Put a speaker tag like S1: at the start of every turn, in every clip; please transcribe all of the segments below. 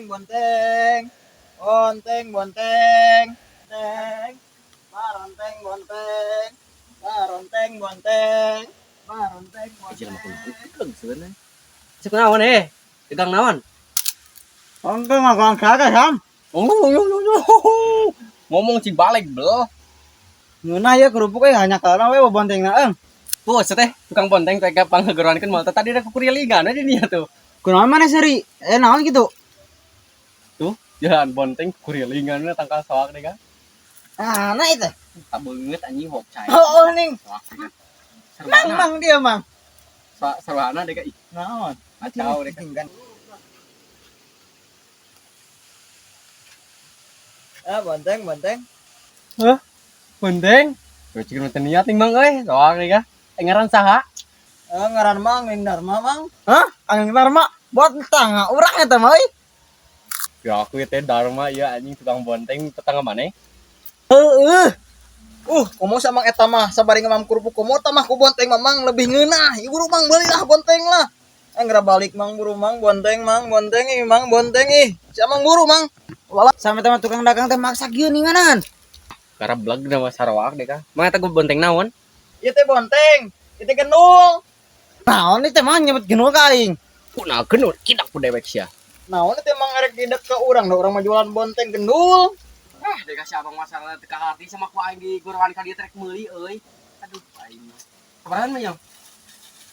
S1: bonteng, bonteng, bonteng, bonteng, bonteng, baronteng, bonteng, baronteng, bonteng, baronteng,
S2: Kecil mah
S1: bonteng.
S2: kudu sebenarnya. Cek naon tegang naon?
S1: Untung magang kagak Sam.
S2: Ngomong cing balik bel.
S1: Ngeunah ya kerupuk hanya karena we bonteng na
S2: Tuh teh tukang bonteng tega panggegerankeun mal tadi ada kukurilingana di dinya tuh.
S1: Kunaon mana seri? Naon gitu?
S2: Tuh jalan bonteng kurilinganna tangkal soak deh kan.
S1: Ah, nah itu.
S2: Tak beungeut anjing hok cai.
S1: Oh, ning.
S2: Mang
S1: Mang dia, Mang.
S2: sarwana deh kan.
S1: Naon?
S2: Kacau deh kan.
S1: Bonteng, bonteng.
S2: Hah? Bonteng? Terus cik nu niat ning Mang euy, soak deh kan. Ngaran saha?
S1: Ngaran Mang, Ning Dharma, Mang. Hah? Ang Dharma buat tangga urang eta mah euy.
S2: Ya aku teh Dharma ya anjing tukang bonteng tetangga maneh.
S1: Heeh. Komo sama eta mah sabari ngamam kerupuk komo tah mah ku bonteng Mang lebih ngeunah. Ibu buru Mang beuli lah bonteng lah. Nggak balik Mang buru Mang bonteng ih Mang bonteng ih. Si Mang buru Mang. Wala sampai teman tukang dagang teh maksa geuninganan.
S2: Karablag nama sarawak deh kan. Mang eta bonteng naon?
S1: Ieu teh bonteng, ieu teh gendul. Naon ieu teh mah nyebut gendul ka aing.
S2: Kunaon genur kidak ku dewek sia.
S1: Naon teh Mang arek didet ka urang da urang mah jualan bonteng gendul.
S2: Ah, deh kasih abang masalah teka hati sama ku aing di gorowan ka dieu trek meuli euy. Aduh aing. Sabarahan mah yang?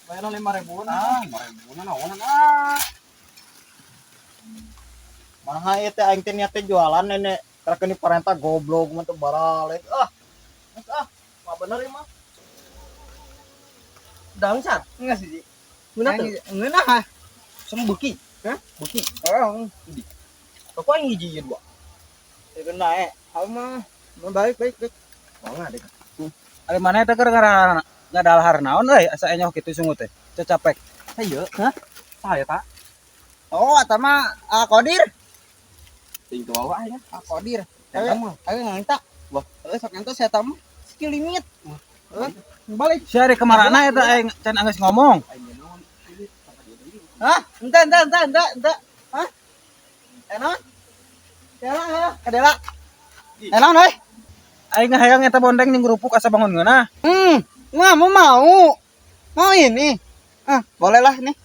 S1: Bayar 5.000
S2: Ah, 5.000 naonan ah.
S1: Mana ieu teh aing teh niat teh jualan nenek. Karena ni parenta goblok mah teu baralek. Mah bener ieu mah.
S2: Daun cat.
S1: Enggak sih.
S2: Ngeunah teu?
S1: Ngeunah ah. Sem beuki. Hah?
S2: Beuki.
S1: Di.
S2: Kok aing hiji ieu dua.
S1: Teu kena mah. Baik.
S2: Mangga deh.
S1: Ari mana teh keur ngadalhar naon euy asa enyoh kitu sungut teh. Capek.
S2: Hayu. Hah? Saha eta?
S1: Oh, eta mah Kodir.
S2: Ting teu wawa aya.
S1: Kodir.
S2: Eta mah.
S1: Ayo nganta.
S2: Wah,
S1: Sok ento saya tamu skill limit. Balik. Si ari kemarana eta aing can anggeus ngomong. Hah? Ente. Hah? Enon? Kadela. Enon euy. Aing hayang eta bonteng jeung kerupuk asa bangun ngeunah. Mau. Mau ini. Boleh lah nih.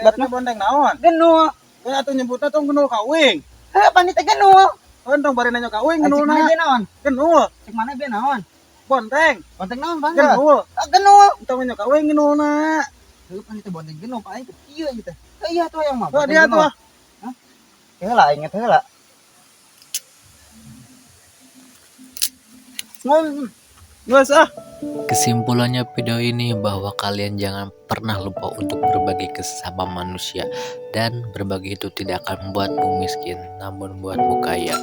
S1: Buat bonteng naon? Genul. Ya atuh nyebutna tong genul kawing. Pan teh genul. Tong bari nanya kawing genulna. Cik mana naon? Genul. Cik mana be naon? Bonteng. Bonteng naon, Bang? Genul. Genul. Tong nanya kawing genulna. Heuh pan teh bonteng genul paling kecil ieu teh. Iya tuh yang mah. Dia tuh. Hah? Heula inget heula.
S3: Kesimpulannya video ini bahwa kalian jangan pernah lupa untuk berbagi ke sesama manusia, dan berbagi itu tidak akan membuatmu miskin namun membuatmu kaya.